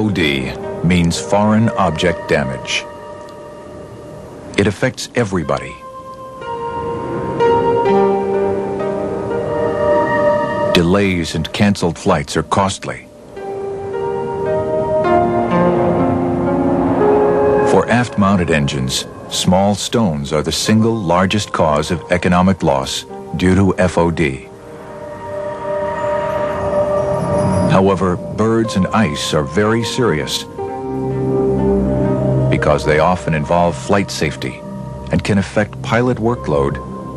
FOD means foreign object damage. It affects everybody. Delays and canceled flights are costly. For aft-mounted engines, small stones are the single largest cause of economic loss due to FOD. However, birds and ice are very serious because they often involve flight safety and can affect pilot workload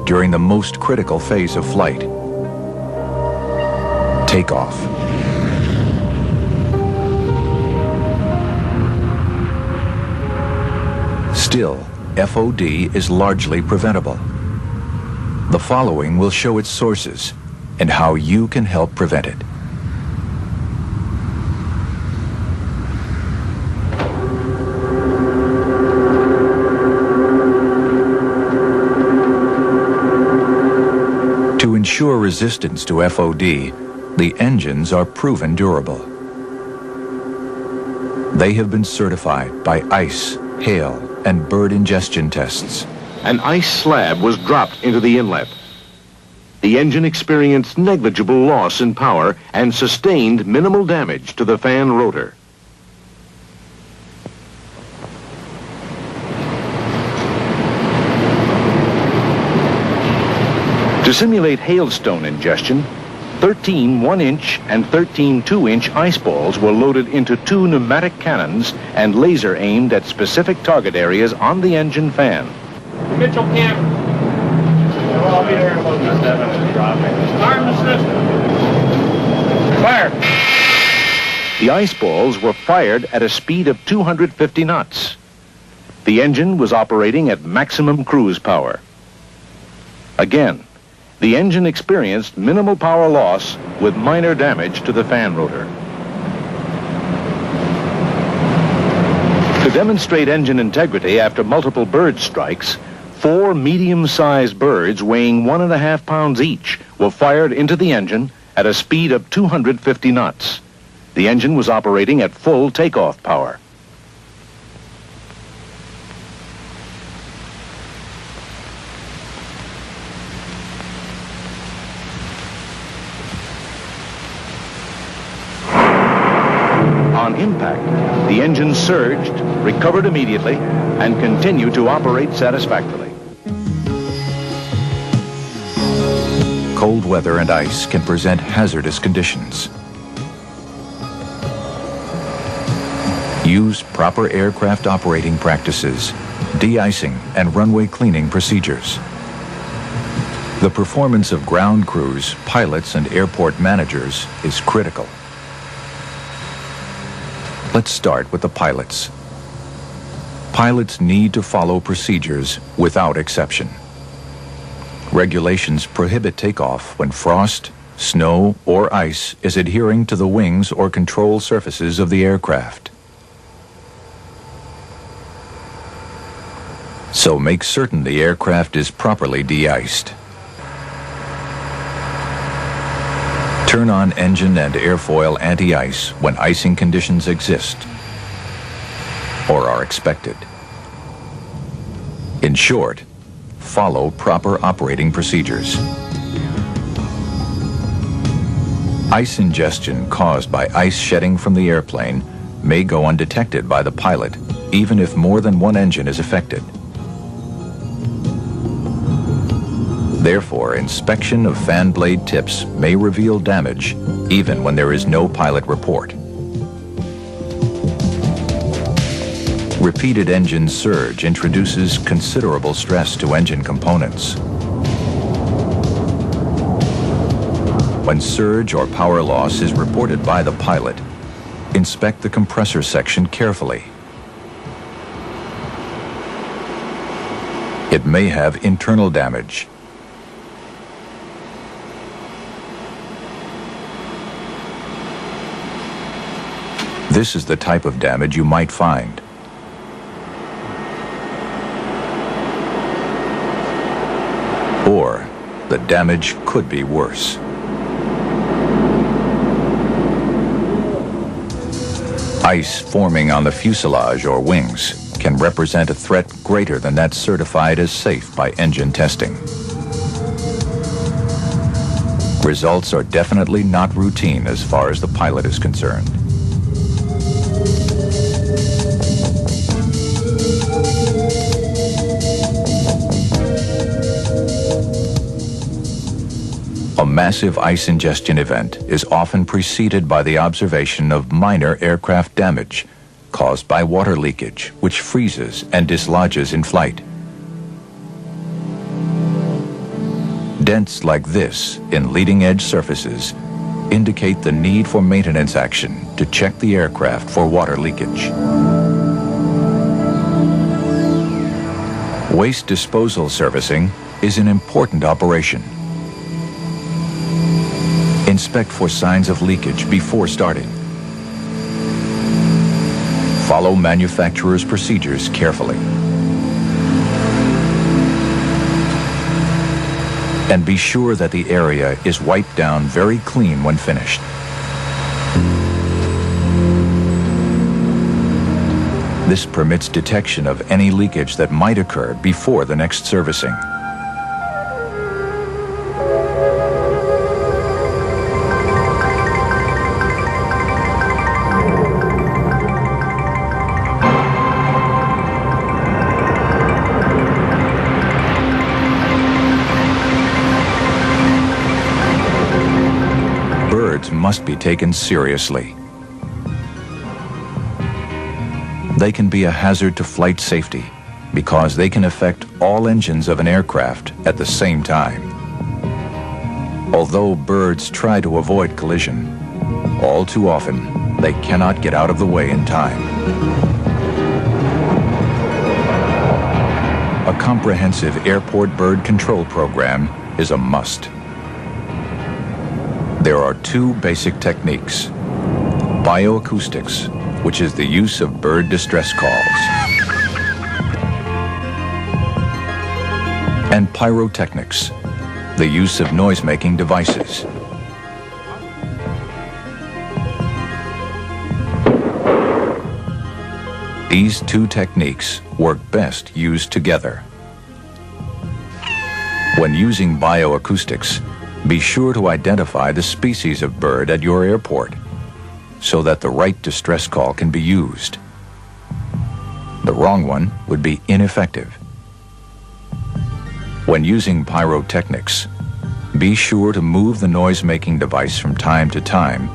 during the most critical phase of flight, takeoff. Still, FOD is largely preventable. The following will show its sources and how you can help prevent it. To ensure resistance to FOD, the engines are proven durable. They have been certified by ice, hail, and bird ingestion tests. An ice slab was dropped into the inlet. The engine experienced negligible loss in power and sustained minimal damage to the fan rotor. To simulate hailstone ingestion, 13 1-inch and 13 2-inch ice balls were loaded into 2 pneumatic cannons and laser aimed at specific target areas on the engine fan. Mitchell camp. I'll be there in about 7 dropping. Arm the system. Fire. The ice balls were fired at a speed of 250 knots. The engine was operating at maximum cruise power. Again, the engine experienced minimal power loss with minor damage to the fan rotor. To demonstrate engine integrity after multiple bird strikes, 4 medium-sized birds weighing 1.5 pounds each were fired into the engine at a speed of 250 knots. The engine was operating at full takeoff power. On impact, the engine surged, recovered immediately, and continued to operate satisfactorily. Cold weather and ice can present hazardous conditions. Use proper aircraft operating practices, de-icing, and runway cleaning procedures. The performance of ground crews, pilots, and airport managers is critical. Let's start with the pilots. Pilots need to follow procedures without exception. Regulations prohibit takeoff when frost, snow, or ice is adhering to the wings or control surfaces of the aircraft. So make certain the aircraft is properly de-iced. Turn on engine and airfoil anti-ice when icing conditions exist or are expected. In short, follow proper operating procedures. Ice ingestion caused by ice shedding from the airplane may go undetected by the pilot, even if more than one engine is affected. Therefore, inspection of fan blade tips may reveal damage even when there is no pilot report. Repeated engine surge introduces considerable stress to engine components. When surge or power loss is reported by the pilot, inspect the compressor section carefully. It may have internal damage. This is the type of damage you might find. Or the damage could be worse. Ice forming on the fuselage or wings can represent a threat greater than that certified as safe by engine testing. Results are definitely not routine as far as the pilot is concerned. A massive ice ingestion event is often preceded by the observation of minor aircraft damage caused by water leakage, which freezes and dislodges in flight. Dents like this in leading-edge surfaces indicate the need for maintenance action to check the aircraft for water leakage. Waste disposal servicing is an important operation. Inspect for signs of leakage before starting. Follow manufacturer's procedures carefully. And be sure that the area is wiped down very clean when finished. This permits detection of any leakage that might occur before the next servicing. Must be taken seriously. They can be a hazard to flight safety because they can affect all engines of an aircraft at the same time. Although birds try to avoid collision, all too often they cannot get out of the way in time. A comprehensive airport bird control program is a must. There are two basic techniques: bioacoustics, which is the use of bird distress calls, and pyrotechnics, the use of noise-making devices. These two techniques work best used together. When using bioacoustics, be sure to identify the species of bird at your airport so that the right distress call can be used. The wrong one would be ineffective. When using pyrotechnics, be sure to move the noise-making device from time to time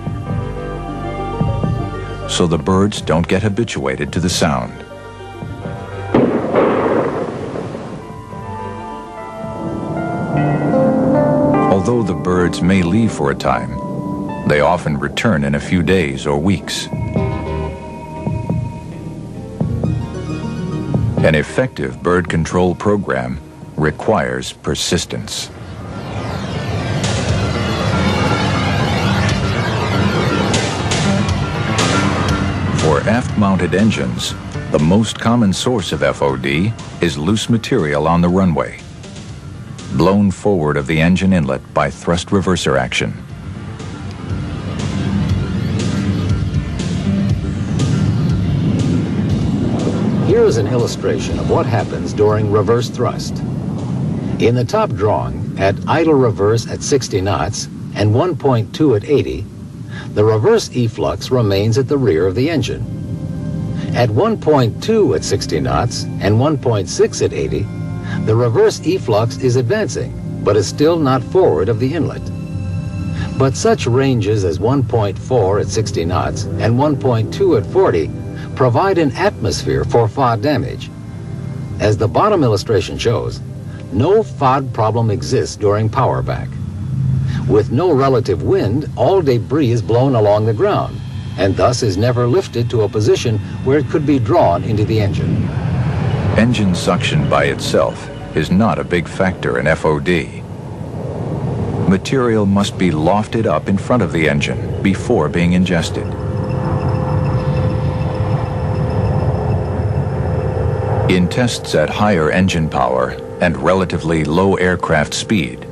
so the birds don't get habituated to the sound. Although the birds may leave for a time, they often return in a few days or weeks. An effective bird control program requires persistence. For aft-mounted engines, the most common source of FOD is loose material on the runway, blown forward of the engine inlet by thrust reverser action. Here is an illustration of what happens during reverse thrust. In the top drawing, at idle reverse at 60 knots and 1.2 at 80, the reverse efflux remains at the rear of the engine. At 1.2 at 60 knots and 1.6 at 80, the reverse efflux is advancing, but is still not forward of the inlet. But such ranges as 1.4 at 60 knots and 1.2 at 40 provide an atmosphere for FOD damage. As the bottom illustration shows, no FOD problem exists during power back. With no relative wind, all debris is blown along the ground, and thus is never lifted to a position where it could be drawn into the engine. Engine suction by itself is not a big factor in FOD. Material must be lofted up in front of the engine before being ingested. In tests at higher engine power and relatively low aircraft speed,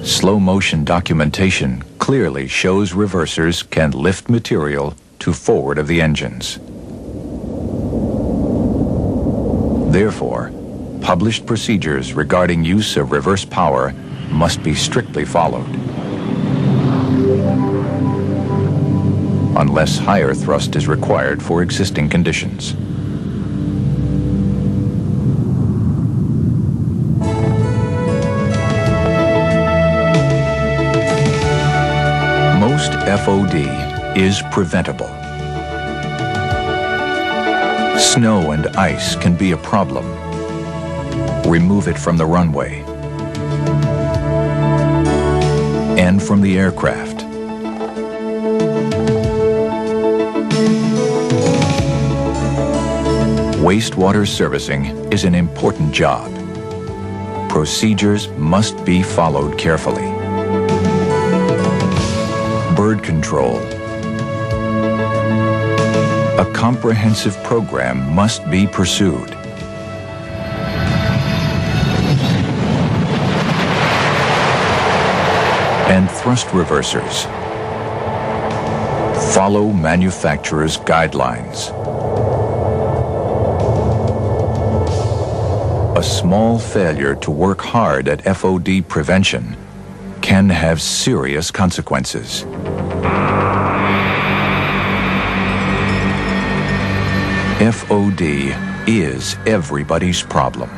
slow motion documentation clearly shows reversers can lift material to forward of the engines. Therefore, published procedures regarding use of reverse power must be strictly followed. Unless higher thrust is required for existing conditions. Most FOD is preventable. Snow and ice can be a problem. Remove it from the runway and from the aircraft. Wastewater servicing is an important job. Procedures must be followed carefully. Bird control. A comprehensive program must be pursued. And thrust reversers. Follow manufacturer's guidelines. A small failure to work hard at FOD prevention can have serious consequences. FOD is everybody's problem.